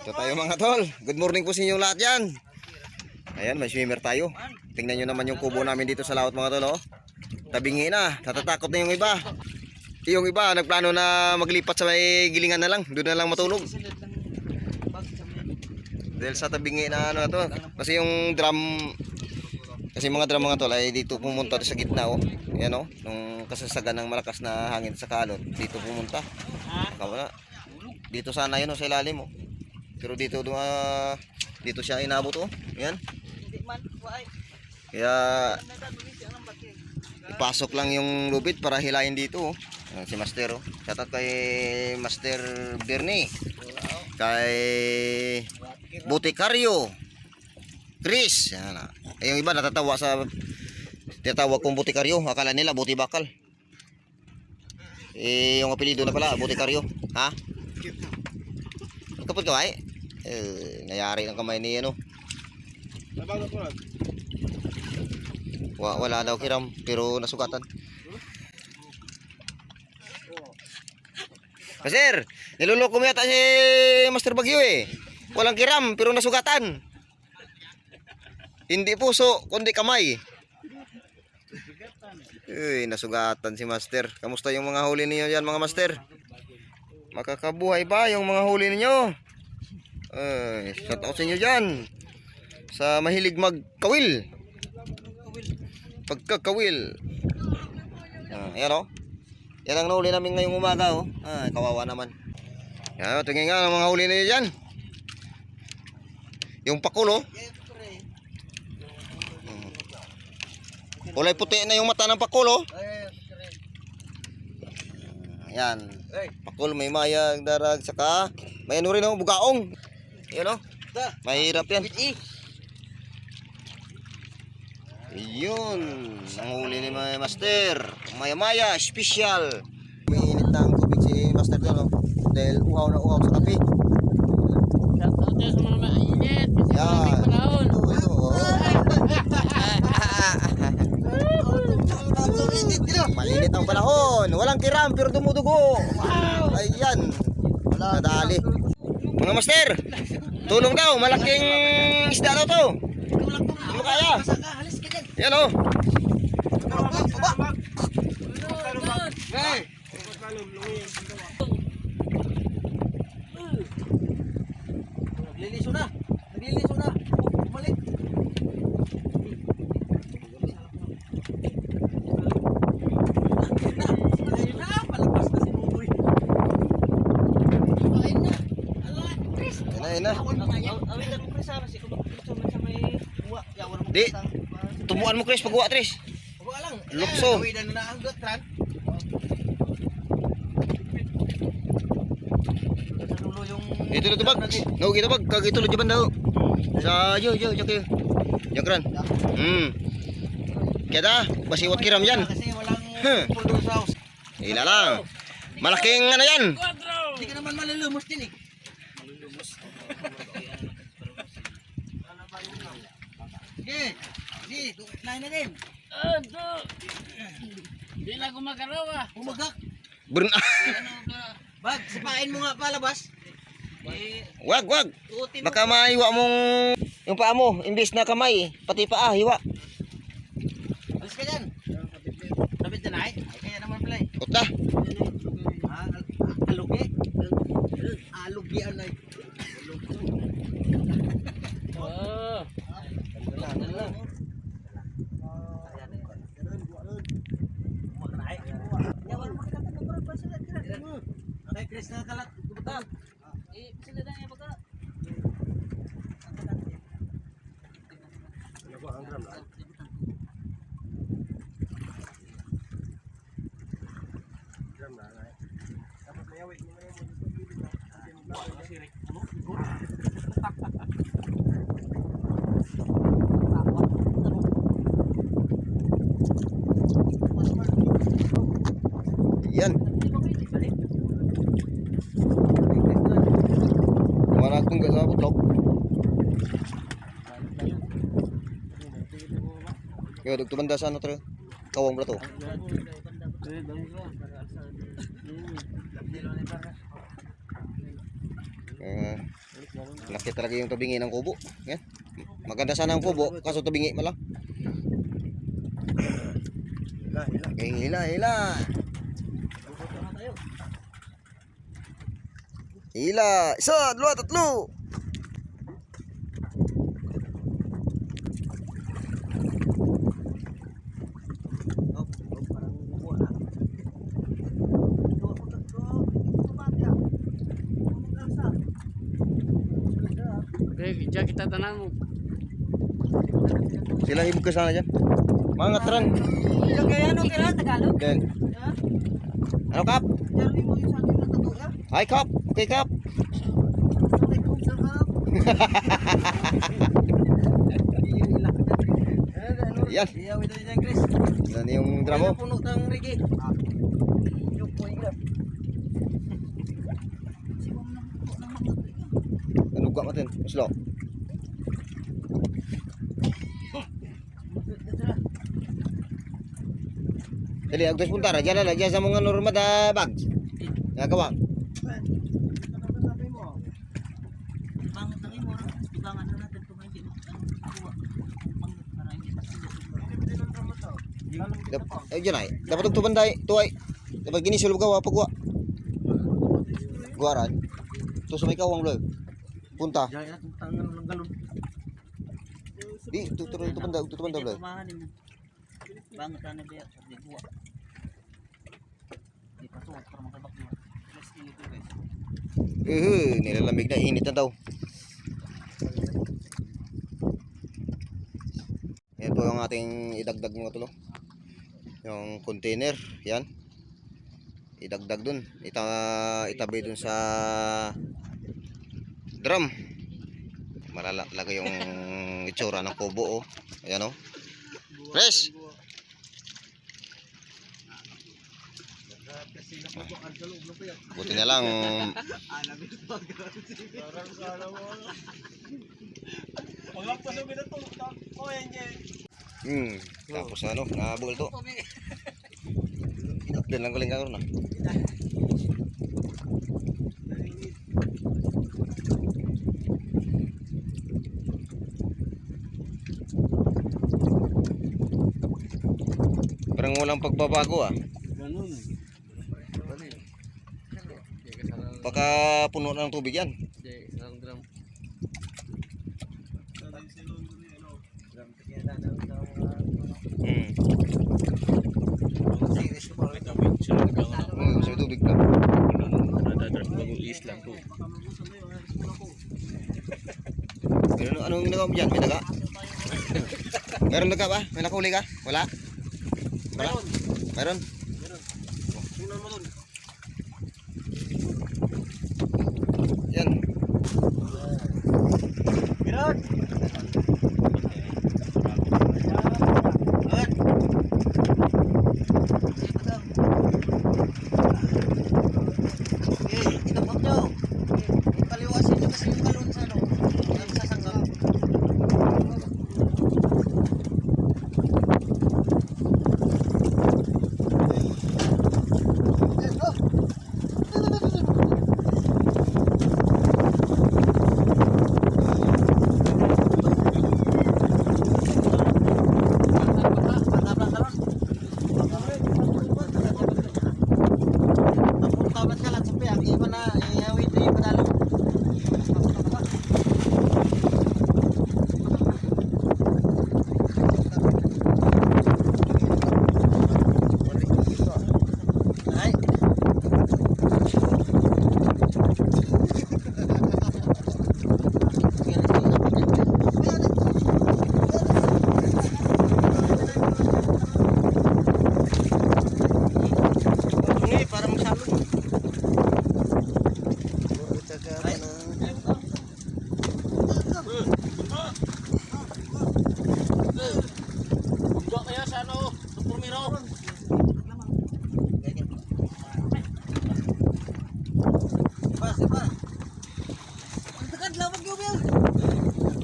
Ito tayo mga tol. Good morning po sa inyo lahat yan. Ayan, may swimmer tayo. Tingnan nyo naman yung kubo namin dito sa laot mga tol. Oh. Tabingi na. Natatakot na yung iba. Yung iba nagplano na maglipat sa may gilingan na lang. Doon na lang matulog. Dahil sa tabingi na ano na to. Kasi yung drum, kasi mga drum mga tol ay dito pumunta sa gitna. Oh. Ayan oh. Nung kasasagan ng malakas na hangin sa kalot, dito pumunta. Dito sana yun oh, sa ilalim oh. Pero dito dito siya inabot oh. Ayan. Kaya ipasok lang yung lubid para hilahin dito oh. Si Master oh. Shout out kay Master Bernie. Kay Buticaryo. Chris. Yan ah. Yung iba natatawa sa tinatawag kong Buticaryo. Akala nila Buti Bakal. Yung apelido na pala Buticaryo. Ha? Kapag kaway nayari ng kamay ni ano. Wala daw kiram pero nasugatan. Sir, niloloko mo yata si Master Bagyo eh. Walang kiram pero nasugatan. Hindi puso kundi kamay. Nasugatan si Master. Kamusta yung mga huli niyo yan mga Master? Makakabuhay ba yung mga huli niyo? Shout out sa inyo dyan sa mahilig magkawil, pagkakawil. Ayan o, yan ang nahuli namin ngayong umaga o. Kawawa naman. Yan, tingin nga ang mga huli niyo dyan. Yung pakulo kulay puti na yung mata ng pakulo. Yan, pakul may mayag, darag, saka may ano rin o, bugaong. Yan o, mahirap yan. Yun, ang huli ni Master. Maya-maya, special. May init na ang tubig si Master doon o. Dahil uhaw na uhaw sa kape. Yan, ito o. Mainit ang panahon. Walang kiram pero dumudugo. Ayan, nadali. Mga Master, tulong daw, malaking isda daw to. Hindi mo kaya. Yan o. Nagliliso na. Nagliliso na. Bumalik. Di, tumuan mo Chris pagwa Chris. Lukso. Dito na tubag. No, kita bag kag ito lujuban daw. Sa yo kayo. Yakran. Kaya basiwat kiram yan. Kasi walang puldo sa house. Ila lang. Malaking ano yan. Hindi ka naman malulumos din eh. Sige, lain na din. Hindi na gumagarawa. Umagak. Burn. Bag, sipain mo nga palabas. Wag. Baka maiwa mong yung paa mo, imbis na kamay, pati paa, hiwa. Alis ka dyan. Lapit na ay. Kaya naman pala eh. Uta. Alugi. Alugi anay. Chris na kalat. Sila na yung baga. Yan. Wala akong gasabot lok. Kaya dugtuman da sa ano tre? Kawang bra to. Laki talaga yung tabingi ng kubo. Yan. Maganda sana ang kubo, kaso tabingi mo lang. Okay, hila. Hila. Isa, dua, tatlo. Diyan kita tanang mo. Sila hibog ka sana dyan. Mga tran. Yung kaya ano kaya Tagalog? Then. Ano kap? Yan mo yung sa akin na totoo ya. Hi kap. Okay kap. Assalamualaikum sarap. Yan. Iya wala din Chris. Yan yung drama. Puno tang Ricky. Yung po ila. Ano ka matin? Slow. Dali, agdos punta ra. Diyan na lang. Diyan sa mga normal na bags. Nagawa. Bangat ang imo. Ibangan na natin kung hindi mo kuha. Para hindi masilo. Ay, dyan ay. Dapat ito banday. Tuway. Dapat ginisulog ka. Pagwa. Guaran. Ito sa may kawang loy. Punta. Jaya at tangan ng galon. Di, ito banday. Ito banday loy. Bangat na biya sa kuha. Di pa to para makabak mo. Mas init guys. Nilalamig na. Init na daw. Yan po yung ating idagdag mga tulo. Yung container. Yan. Idagdag dun. Itabi dun sa drum. Malalagay yung itsura ng kubo. Oh. Ayan o. Fresh! Buti na lang. Tapos ano, nabul to. Update lang galing ka na. Parang walang pagbabago ah. Ganun. Baka puno na ng tubig yan. Hindi, isang drum. Sa tubig na. Bagong Islam po. Pero anong ginagawa mo dyan? May daga? Meron daga ba? May nakuli ka? Wala? Wala? Meron? Tingnan mo dun. Yan. Mirad. Good. Okay, inabot nyo. Paliwasin nyo kasi yung galon sa ano. Yung sasanggang.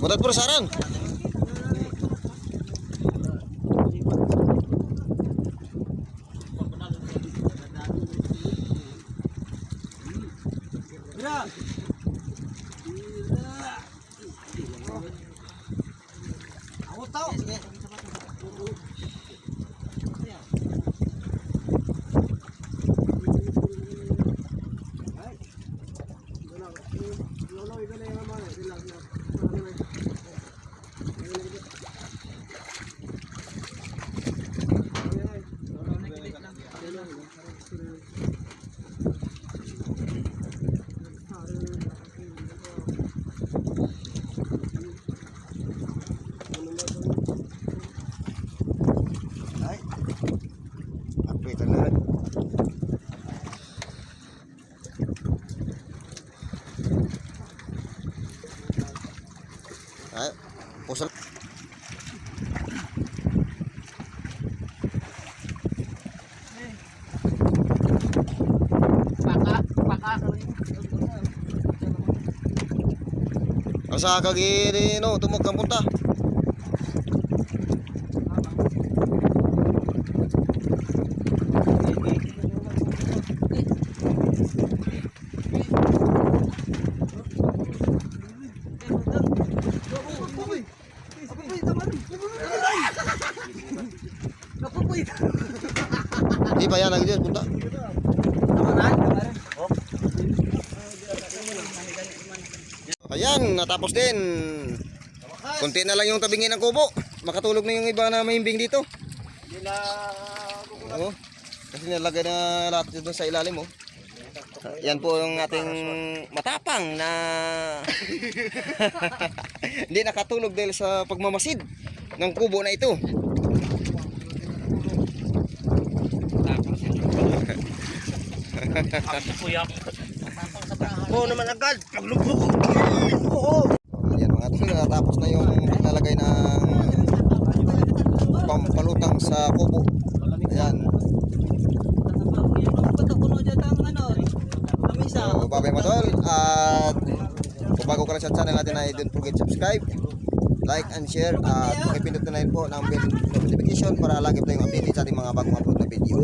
Butat perusahaan. Mira. Ay. Apitan na rin. Ay, pusal. Paka. Asa kagiri no, tumog kang punta. Di pa yan lagi punta. Ayan, natapos din. Kunti na lang yung tabingin ng kubo. Makatulog na yung iba na mahimbing dito. Oo. Kasi nilagay na lahat dito sa ilalim, oh. Yan po yung ating matapang na hindi nakatulog dahil sa pagmamasid ng kubo na ito. Oo naman agad. Paglubog. Ayan mga tol, natapos na yung paglalagay ng pampalutang sa kubo. Ayan. So, babay mga tol. At kung bago ka lang sa channel natin ay don't forget subscribe, like and share. At pakipindot na rin po ng bell notification para lagi tayong updated sa ating mga bagong upload na video.